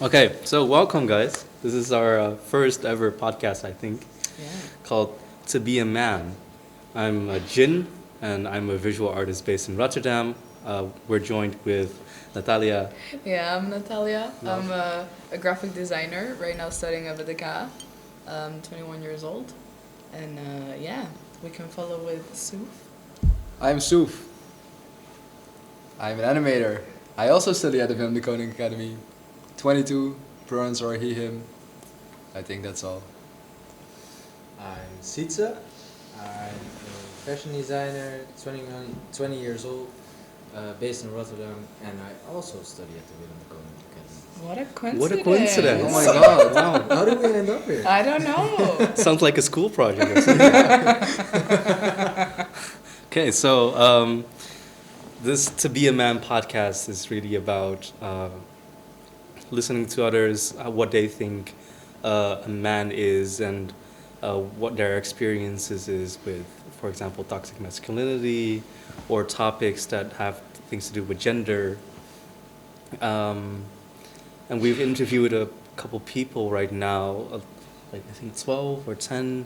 Okay, so welcome, guys. This is our first ever podcast, I think, Yeah. called To Be a Man. I'm Jin, and I'm a visual artist based in Rotterdam. We're joined with Natalia. Yeah, I'm Natalia. No. I'm a graphic designer right now studying at VDK. I'm 21 years old. And yeah, we can follow with Suf. I'm Soef. I'm an animator. I also study at the Film de Koning Academy. 22, pronouns are he, him. I think that's all. I'm Sitsa. I'm a fashion designer, 20 years old, based in Rotterdam, and I also study at the Willem de Koning Academy. What a coincidence. What a coincidence. Oh my god, wow. How did we end up here? I don't know. Sounds like a school project or something. Okay, so this To Be a Man podcast is really about listening to others, what they think a man is, and what their experiences is with, for example, toxic masculinity, or topics that have things to do with gender. And we've interviewed a couple people right now, like I think 12 or 10,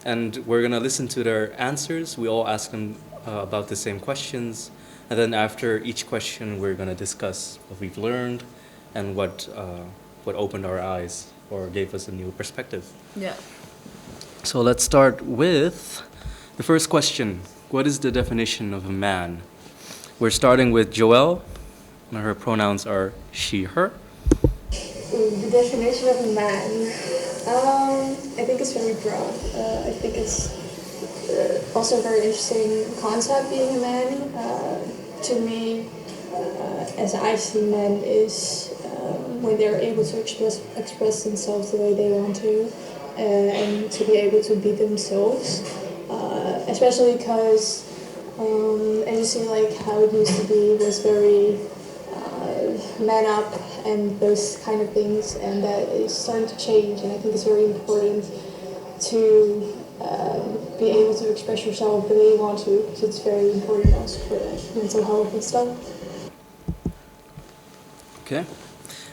and we're gonna listen to their answers. We all ask them about the same questions, and then after each question, we're gonna discuss what we've learned and what opened our eyes or gave us a new perspective. Yeah. So let's start with the first question. What is the definition of a man? We're starting with Joelle. Her pronouns are she, her. The definition of a man. I think it's very broad. I think it's also a very interesting concept, being a man. To me, as I see men, is when they're able to express themselves the way they want to, and to be able to be themselves. Especially because, and you see like how it used to be was very man up and those kind of things, and that is starting to change, and I think it's very important to be able to express yourself the way you want to, so it's very important also for mental health and stuff. Okay.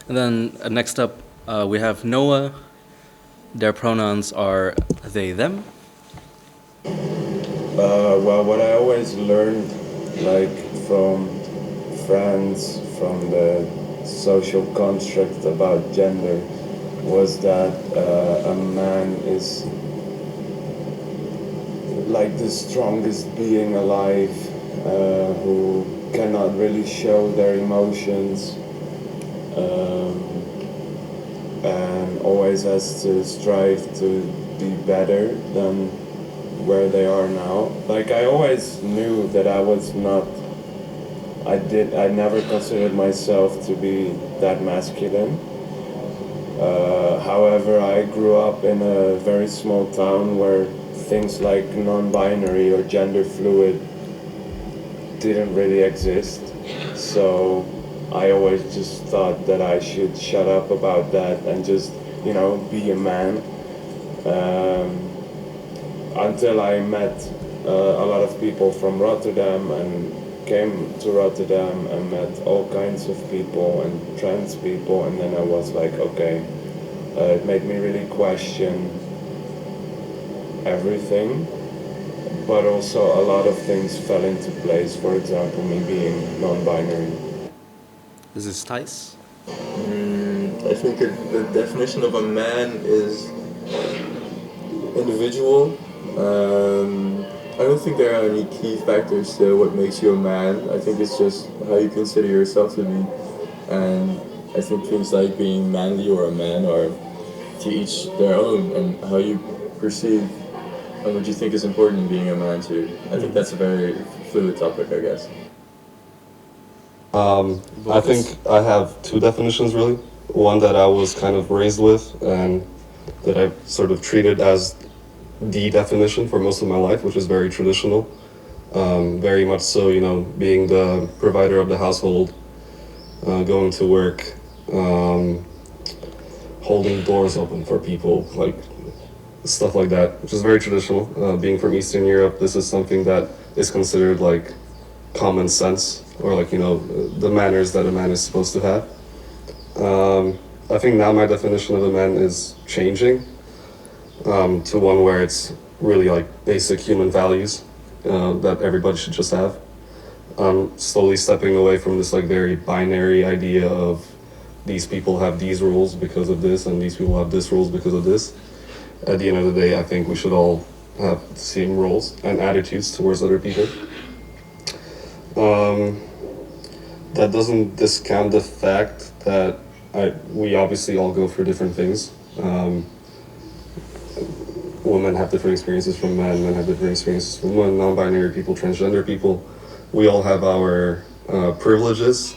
And then next up, we have Noah. Their pronouns are they, them. Well, what I always learned, like from friends, from the social construct about gender, was that a man is like the strongest being alive, who cannot really show their emotions, and always has to strive to be better than where they are now. Like, I always knew that I was not, I never considered myself to be that masculine. However, I grew up in a very small town where things like non-binary or gender fluid didn't really exist. So I always just thought that I should shut up about that and just, be a man. Until I met a lot of people from Rotterdam and came to Rotterdam and met all kinds of people and trans people, and then I was like, okay, it made me really question everything, but also a lot of things fell into place. For example, me being non-binary. This is Thijs. I think the definition of a man is individual. I don't think there are any key factors to what makes you a man. I think it's just how you consider yourself to be. And I think things like being manly or a man are to each their own, and how you perceive and what you think is important in being a man too. I think that's a very fluid topic, I guess. I think I have two definitions really. One that I was kind of raised with and that I've sort of treated as the definition for most of my life, which is very traditional. Very much so, being the provider of the household, going to work, holding doors open for people, like stuff like that, which is very traditional. Being from Eastern Europe, this is something that is considered like common sense, or like, the manners that a man is supposed to have. I think now my definition of a man is changing to one where it's really like basic human values that everybody should just have. Slowly stepping away from this like very binary idea of these people have these rules because of this and these people have this rules because of this. At the end of the day, I think we should all have the same roles and attitudes towards other people. That doesn't discount the fact that we obviously all go through different things. Women have different experiences from men have different experiences from women, non-binary people, transgender people. We all have our privileges.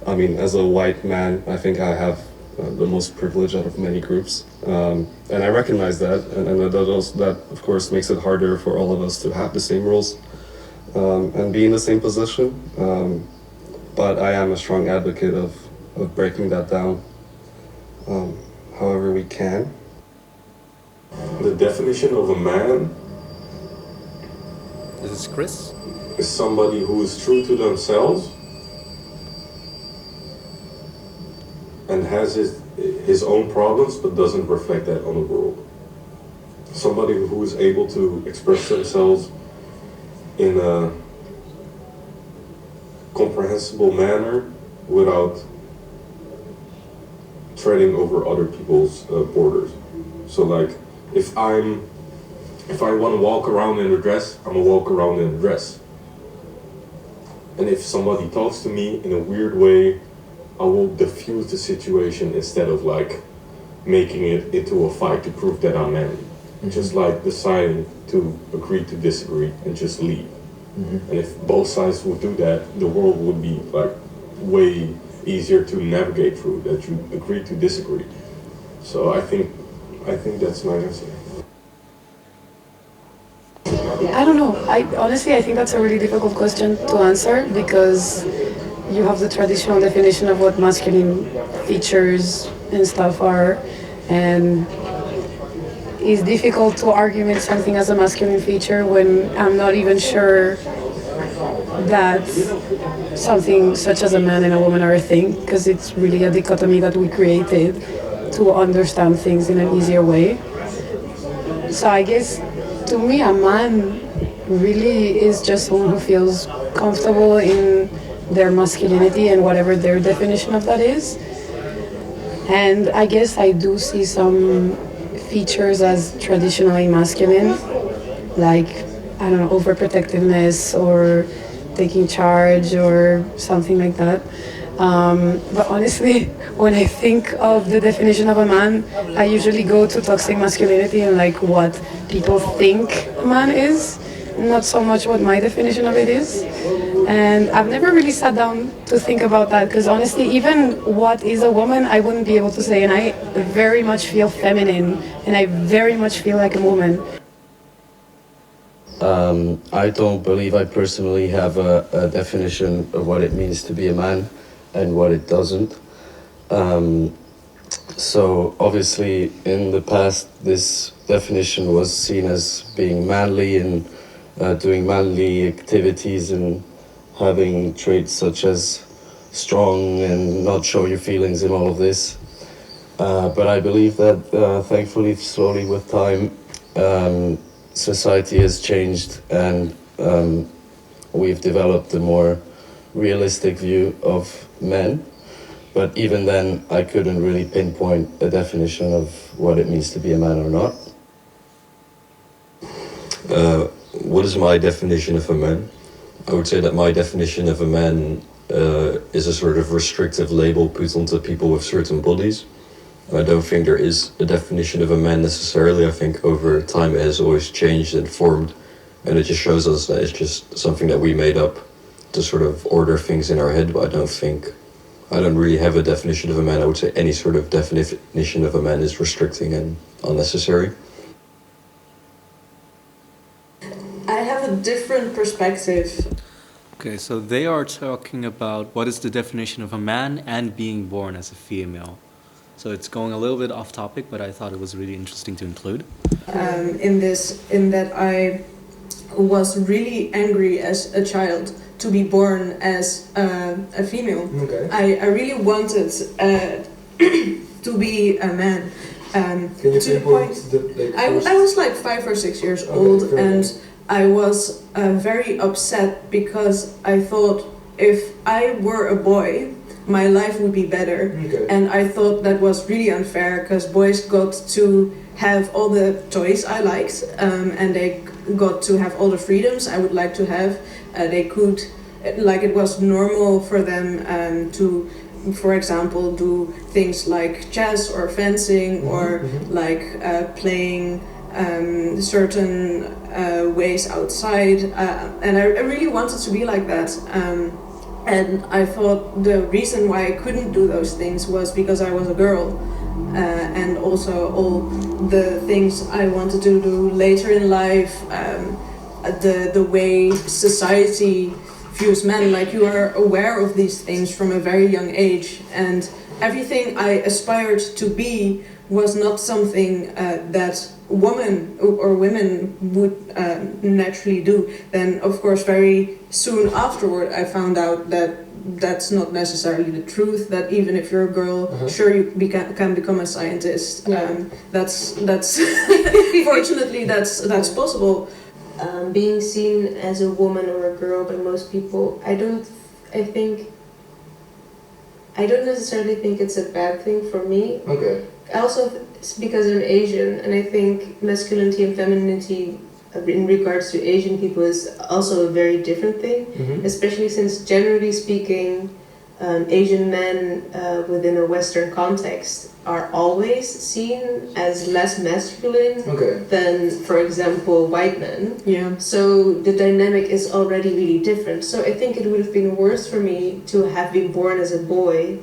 I mean, as a white man, I think I have the most privilege out of many groups. And I recognize that, and that of course makes it harder for all of us to have the same roles and be in the same position. But I am a strong advocate of breaking that down however we can. The definition of a man This is Chris. is somebody who is true to themselves and has his own problems but doesn't reflect that on the world. Somebody who is able to express themselves in a comprehensible manner without treading over other people's borders. So like, if I want to walk around in a dress, I'm gonna walk around in a dress. And if somebody talks to me in a weird way, I will diffuse the situation instead of like making it into a fight to prove that I'm manly. Just like deciding to agree to disagree and just leave. And if both sides would do that, the world would be like way easier to navigate through, that you agree to disagree. So I think that's my answer. I don't know. I think that's a really difficult question to answer because you have the traditional definition of what masculine features and stuff are, and it's difficult to argument something as a masculine feature when I'm not even sure that something such as a man and a woman are a thing, because it's really a dichotomy that we created to understand things in an easier way. So I guess to me a man really is just someone who feels comfortable in their masculinity and whatever their definition of that is. And I guess I do see some features as traditionally masculine, like, I don't know, overprotectiveness or taking charge or something like that. But honestly, when I think of the definition of a man, I usually go to toxic masculinity and like what people think a man is, not so much what my definition of it is. And I've never really sat down to think about that, because honestly, even what is a woman, I wouldn't be able to say. And I very much feel feminine, and I very much feel like a woman. I don't believe I personally have a definition of what it means to be a man and what it doesn't. So obviously in the past this definition was seen as being manly and doing manly activities and having traits such as strong and not show your feelings and all of this. But I believe that thankfully slowly with time society has changed and we've developed a more realistic view of men. But even then, I couldn't really pinpoint a definition of what it means to be a man or not. What is my definition of a man? I would say that my definition of a man is a sort of restrictive label put onto people with certain bodies. I don't think there is a definition of a man necessarily. I think over time it has always changed and formed, and it just shows us that it's just something that we made up to sort of order things in our head, but I don't really have a definition of a man. I would say any sort of definition of a man is restricting and unnecessary. I have a different perspective. Okay, so they are talking about what is the definition of a man and being born as a female. So it's going a little bit off topic, but I thought it was really interesting to include. In that I was really angry as a child to be born as a female. Okay. I really wanted to be a man. Can you To the pinpoint point, the like, first? I was like 5 or 6 years old, fair and enough. I was very upset because I thought if I were a boy, my life would be better. Okay. And I thought that was really unfair because boys got to have all the toys I liked, and they got to have all the freedoms I would like to have. They could, like, it was normal for them to, for example, do things like chess or fencing or like playing certain ways outside, and I really wanted to be like that. And I thought the reason why I couldn't do those things was because I was a girl, and also all the things I wanted to do later in life, the way society views men, like you are aware of these things from a very young age, and everything I aspired to be was not something that women or women would naturally do. Then of course very soon afterward I found out that that's not necessarily the truth, that even if you're a girl, sure you can become a scientist. That's fortunately that's possible. Being seen as a woman or a girl by most people, I don't necessarily think it's a bad thing for me. Okay. Also, it's because I'm Asian, and I think masculinity and femininity in regards to Asian people is also a very different thing, especially since generally speaking, Asian men within a Western context are always seen as less masculine than, for example, white men. Yeah. So the dynamic is already really different. So I think it would have been worse for me to have been born as a boy,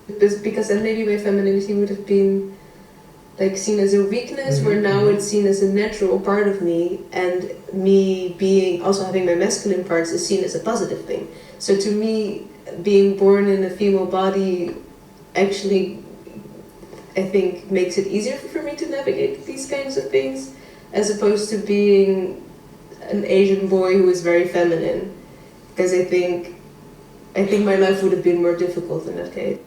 because then maybe my femininity would have been like seen as a weakness, where now it's seen as a natural part of me, and me being also having my masculine parts is seen as a positive thing. So to me, being born in a female body actually, I think, makes it easier for me to navigate these kinds of things, as opposed to being an Asian boy who is very feminine, because I think my life would have been more difficult in that case.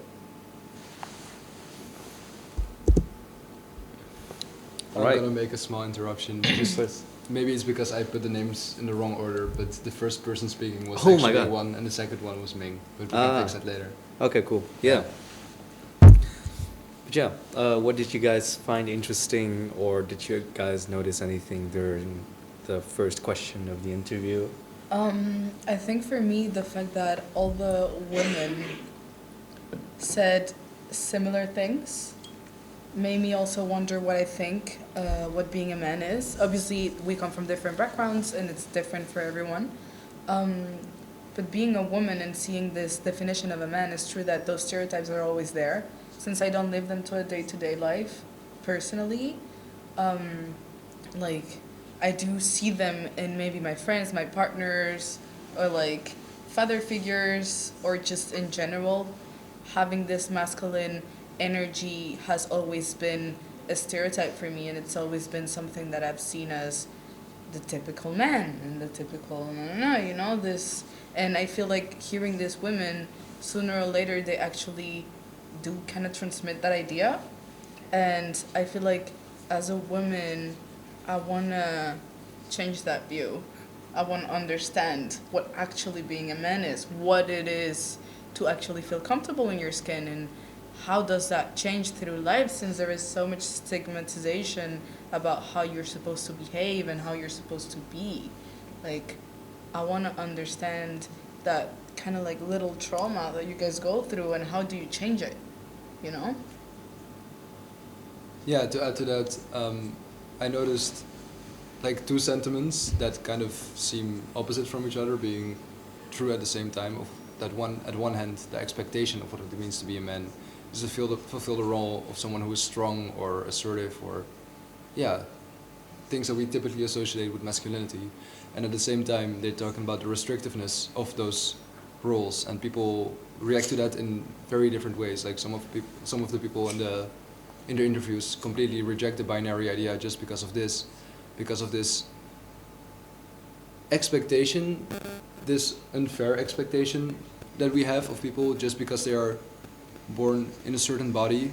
I'm gonna make a small interruption. Just maybe it's because I put the names in the wrong order, but the first person speaking was actually one, and the second one was Ming. But we can fix that later. Okay, cool. Yeah. But yeah, what did you guys find interesting, or did you guys notice anything during the first question of the interview? I think for me, the fact that all the women said similar things made me also wonder what I think, what being a man is. Obviously, we come from different backgrounds and it's different for everyone. But being a woman and seeing this definition of a man, is true that those stereotypes are always there. Since I don't live them to a day-to-day life, personally, like, I do see them in maybe my friends, my partners, or like father figures, or just in general, having this masculine energy has always been a stereotype for me, and it's always been something that I've seen as the typical man and the typical this. And I feel like hearing these women, sooner or later they actually do kind of transmit that idea. And I feel like as a woman, I want to change that view. I want to understand what actually being a man is, what it is to actually feel comfortable in your skin, and how does that change through life, since there is so much stigmatization about how you're supposed to behave and how you're supposed to be. Like, I want to understand that kind of like little trauma that you guys go through, and how do you change it, you know? Yeah, to add to that, I noticed like two sentiments that kind of seem opposite from each other being true at the same time. Of that one, at one hand, the expectation of what it means to be a man is to fulfill the role of someone who is strong or assertive, or things that we typically associate with masculinity. And at the same time, they're talking about the restrictiveness of those roles, and people react to that in very different ways. Like some of the people in the interviews completely reject the binary idea just because of this expectation, this unfair expectation that we have of people just because they are born in a certain body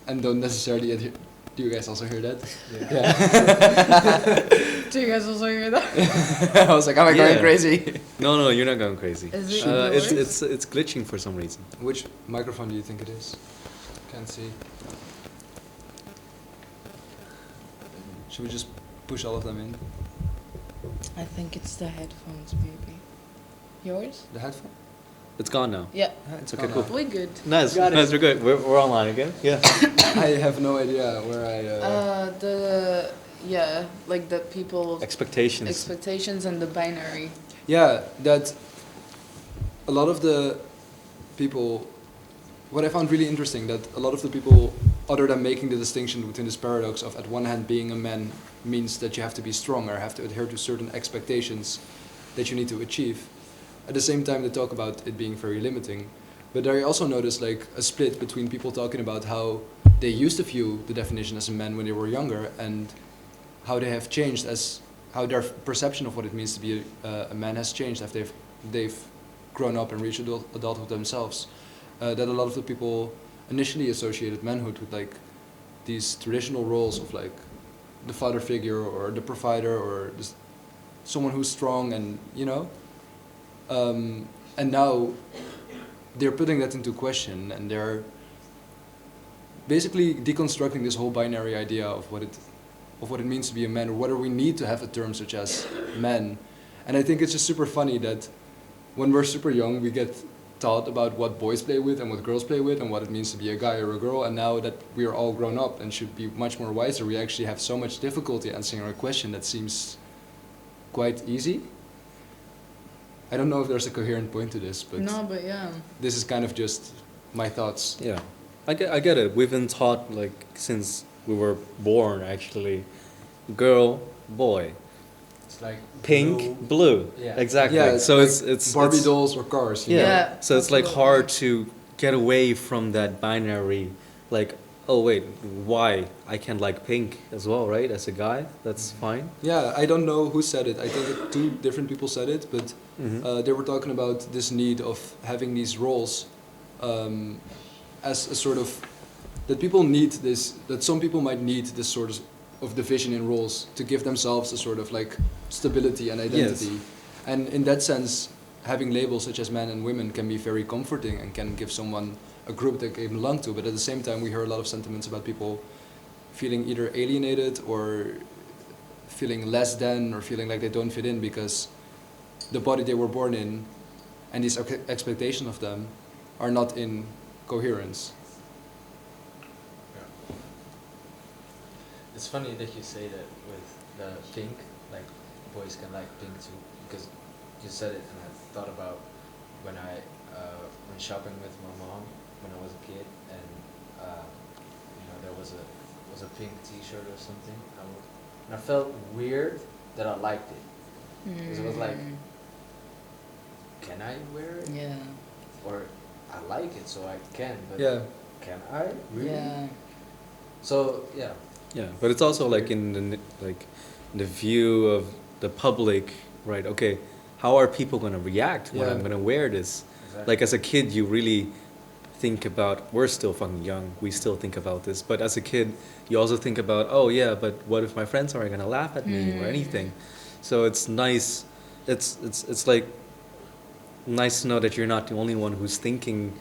and don't necessarily adhere. Do you guys also hear that? Yeah. Do you guys also hear that? I was like, am I going crazy? No, you're not going crazy. Is it It's glitching for some reason. Which microphone do you think it is? Can't see. Should we just push all of them in? I think it's the headphones, baby. Yours? The headphone? It's gone now. Yeah. It's okay, cool. We good. Nice, Got it. nice, we're good. We're online again. Yeah. I have no idea where I. Like the people expectations and the binary. Yeah, that a lot of the people. What I found really interesting that a lot of the people, other than making the distinction between this paradox of at one hand being a man means that you have to be strong or have to adhere to certain expectations that you need to achieve. At the same time, they talk about it being very limiting. But I also noticed like a split between people talking about how they used to view the definition as a man when they were younger and how they have changed as how their perception of what it means to be a man has changed after they've grown up and reached adulthood themselves. That a lot of the people initially associated manhood with like these traditional roles of like the father figure or the provider or just someone who's strong and and now they're putting that into question and they're basically deconstructing this whole binary idea of what it means to be a man or whether we need to have a term such as man. And I think it's just super funny that when we're super young we get taught about what boys play with and what girls play with and what it means to be a guy or a girl, and now that we are all grown up and should be much more wiser, we actually have so much difficulty answering a question that seems quite easy. I don't know if there's a coherent point to this, but yeah. This is kind of just my thoughts. Yeah, I get it. We've been taught like since we were born actually, girl, boy. It's like pink, blue. Yeah. Exactly. Yeah, so like it's Barbie it's, dolls or cars. You know? Yeah. So it's like hard to get away from that binary. Like, oh wait, why I can like pink as well, right? As a guy, that's fine. Yeah, I don't know who said it. I think that two different people said it, but they were talking about this need of having these roles as a sort of that people need this. That some people might need this sort of division in roles to give themselves a sort of like stability and identity. Yes. And in that sense, having labels such as men and women can be very comforting and can give someone a group that they belong to. But at the same time, we hear a lot of sentiments about people feeling either alienated or feeling less than or feeling like they don't fit in because the body they were born in and these expectations of them are not in coherence. It's funny that you say that with the pink, like boys can like pink too, because you said it and I thought about when I went shopping with my mom when I was a kid and there was a pink T-shirt or something. And I felt weird that I liked it because it was like, can I wear it? Yeah. Or I like it, so I can, but can I really? Yeah. So yeah. Yeah, but it's also like in the view of the public, right? Okay, how are people going to react when I'm going to wear this? Exactly. Like as a kid, you really think about. We're still fucking young. We still think about this. But as a kid, you also think about, oh yeah, but what if my friends are going to laugh at me or anything? So it's nice. It's like nice to know that you're not the only one who's thinking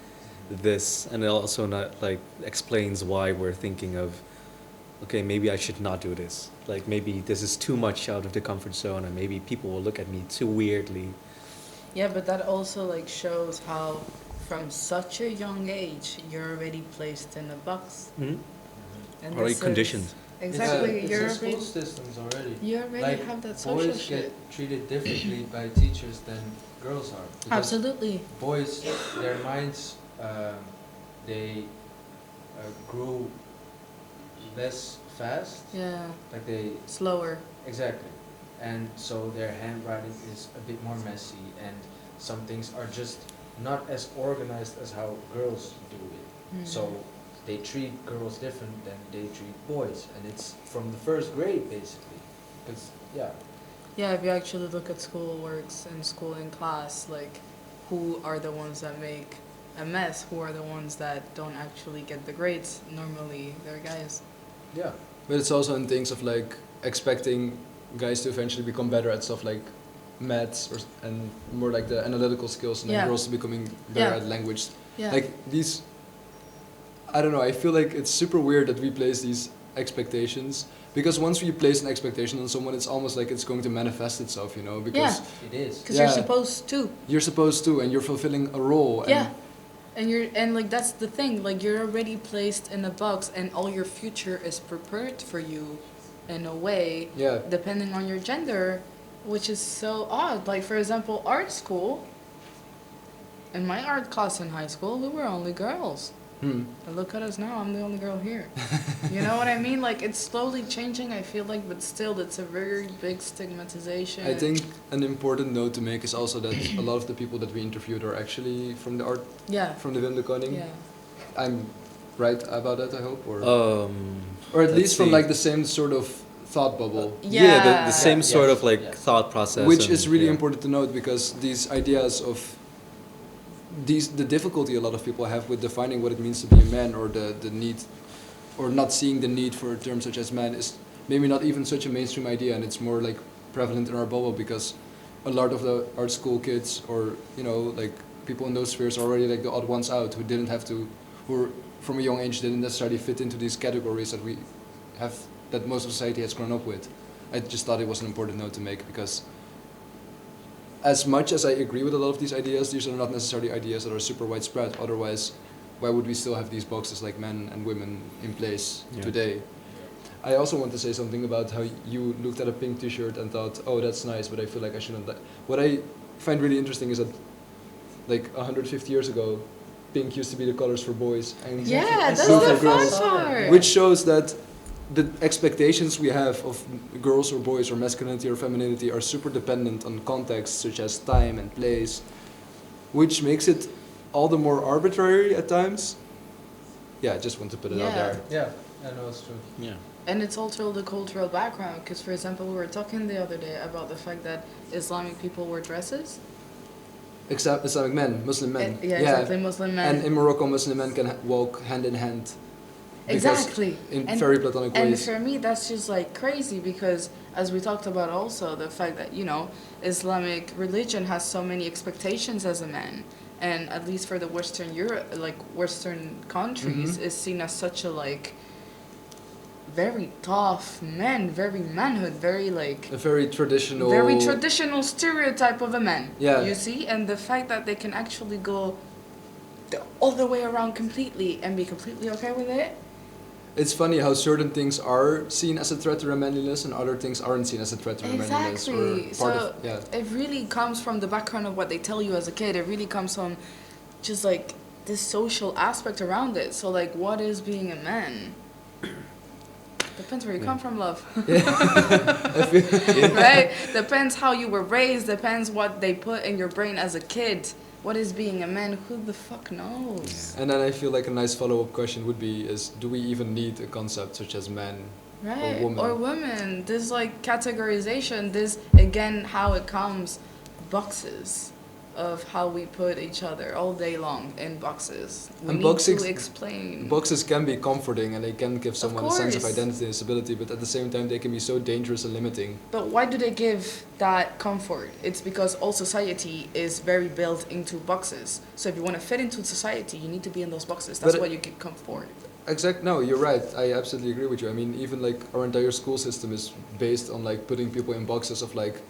this, and it also not like explains why we're thinking of. Okay, maybe I should not do this. Like maybe this is too much out of the comfort zone and maybe people will look at me too weirdly. Yeah, but that also like shows how from such a young age you're already placed in a box. Mm-hmm. And Already this conditioned. is- Exactly, It's you're in school already, systems already. you already Like, have that social boys shit. get treated differently by teachers than girls are. Because Absolutely. boys, their minds, they grew less fast. Yeah. Like they Slower. exactly, and so their handwriting is a bit more messy, and some things are just not as organized as how girls do it. So they treat girls different than they treat boys, and it's from the first grade basically. Because Yeah, if you actually look at school works and school in class, like who are the ones that make a mess, who are the ones that don't actually get the grades. Normally, they're guys. Yeah, but it's also in things of like expecting guys to eventually become better at stuff like maths and more like the analytical skills, and then girls to becoming better at language. Yeah. Like these, I don't know. I feel like it's super weird that we place these expectations, because once we place an expectation on someone, it's almost like it's going to manifest itself, you know? Because It is. Because you're supposed to. You're supposed to, and you're fulfilling a role. Yeah. And like that's the thing, like you're already placed in a box and all your future is prepared for you in a way, depending on your gender, which is so odd. Like for example, art school, in my art class in high school, we were only girls. And look at us now, I'm the only girl here. You know what I mean? Like it's slowly changing, I feel like, but still it's a very big stigmatization. I think an important note to make is also that a lot of the people that we interviewed are actually from the art, from the Wim de Koning. Yeah. I'm right about that, I hope, or at least from like the same sort of thought bubble. The same sort of like thought process. Which is really important to note, because these ideas of the difficulty a lot of people have with defining what it means to be a man, or the need, or not seeing the need for a term such as man, is maybe not even such a mainstream idea, and it's more like prevalent in our bubble, because a lot of the art school kids, or you know, like people in those spheres, are already like the odd ones out, who didn't have to, who from a young age didn't necessarily fit into these categories that we have, that most of society has grown up with. I just thought it was an important note to make, because as much as I agree with a lot of these ideas, these are not necessarily ideas that are super widespread. Otherwise, why would we still have these boxes like men and women in place today? I also want to say something about how you looked at a pink t-shirt and thought, oh, that's nice, but I feel like I shouldn't. What I find really interesting is that like 150 years ago, pink used to be the colors for boys and that's blue the for girls, fun part. which shows that the expectations we have of girls or boys, or masculinity or femininity, are super dependent on context such as time and place, which makes it all the more arbitrary at times. Yeah, I just want to put it out there. Yeah, I know it's true. Yeah. And it's also the cultural background, because for example, we were talking the other day about the fact that Islamic people wear dresses. Except Islamic men, Muslim men. Exactly, Muslim men. And in Morocco, Muslim men can walk hand in hand. Exactly. In very platonic ways. And for me, that's just like crazy, because as we talked about also, the fact that, you know, Islamic religion has so many expectations as a man. And at least for the Western Europe, like Western countries, is seen as such a like very tough man, very manhood, very like a very traditional stereotype of a man. Yeah. You see? And the fact that they can actually go the other way around completely and be completely okay with it. It's funny how certain things are seen as a threat to their manliness and other things aren't seen as a threat to their manliness. Exactly. So it really comes from the background of what they tell you as a kid. It really comes from just like this social aspect around it. So like, what is being a man? Depends where you come from, love. Right? Depends how you were raised. Depends what they put in your brain as a kid. What is being a man? Who the fuck knows? And then I feel like a nice follow-up question would be, do we even need a concept such as man right. or woman? Or women. This like categorization, this again how it comes, boxes of how we put each other all day long in boxes. We need to explain. Boxes can be comforting and they can give someone a sense of identity and stability, but at the same time they can be so dangerous and limiting. But why do they give that comfort? It's because all society is very built into boxes. So if you want to fit into society, you need to be in those boxes. That's why you get comfort. No, you're right. I absolutely agree with you. I mean, even like our entire school system is based on like putting people in boxes of like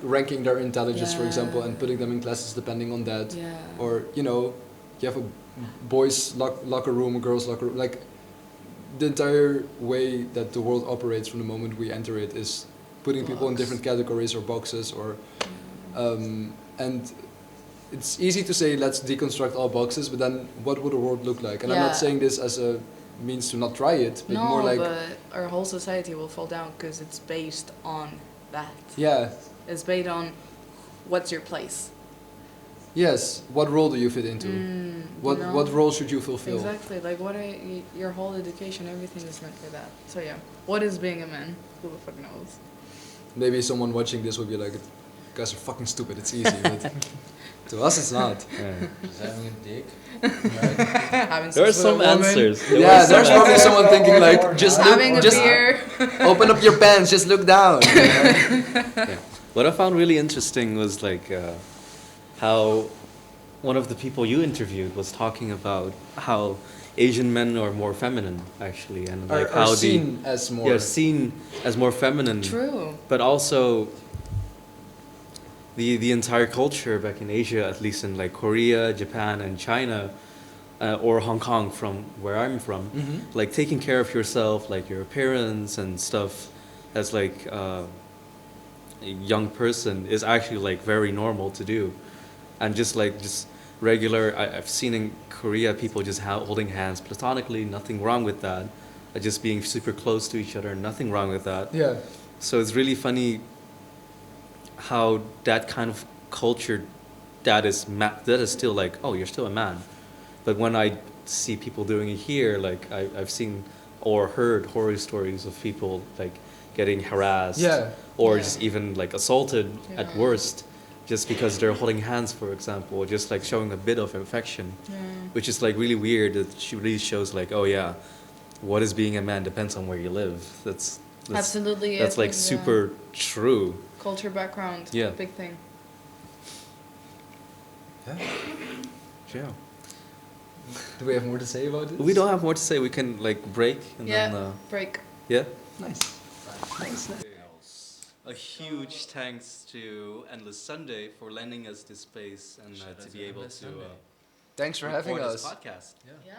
ranking their intelligence, for example, and putting them in classes depending on that. Yeah. Or, you know, you have a boys' locker room, a girls' locker room. Like, the entire way that the world operates from the moment we enter it is putting people in different categories or boxes. Or, and it's easy to say, let's deconstruct all boxes, but then what would the world look like? And I'm not saying this as a means to not try it, but more like... but our whole society will fall down because it's based on that. Yeah. It's based on what's your place. Yes. What role do you fit into? What role should you fulfill? Exactly. Like your whole education, everything is meant for that. So yeah. What is being a man? Who the fuck knows? Maybe someone watching this would be like, guys are fucking stupid. It's easy. But To us, it's not. Just having a dick. Having There are sex with a some woman. answers. Yeah, there's probably someone thinking like, just look, Having a just beer. open up your pants, just look down. Yeah. What I found really interesting was like how one of the people you interviewed was talking about how Asian men are more feminine actually, and like Are how seen as more. seen as more feminine. True. But also the entire culture back in Asia, at least in like Korea, Japan, and China, or Hong Kong, from where I'm from, like taking care of yourself, like your appearance and stuff, as like a young person is actually like very normal to do, and just regular. I've seen in Korea people just holding hands platonically, nothing wrong with that. Just being super close to each other, nothing wrong with that. Yeah. So it's really funny how that kind of culture that is still like, oh, you're still a man. But when I see people doing it here, like I've seen or heard horror stories of people like getting harassed Yeah. or Yeah. just even like assaulted at Yeah. worst just because they're holding hands, for example, or just like showing a bit of affection, Yeah. which is like really weird. That she really shows like, oh yeah, what is being a man depends on where you live. That's Absolutely. That's I like think, super true. culture background. Yeah. Big thing. Yeah. Do we have more to say about this? We don't have more to say. We can like break and Yeah. then Break. yeah. Nice. A huge thanks to Endless Sunday for lending us this space and to be able to Thanks for having record this us. podcast. Yeah.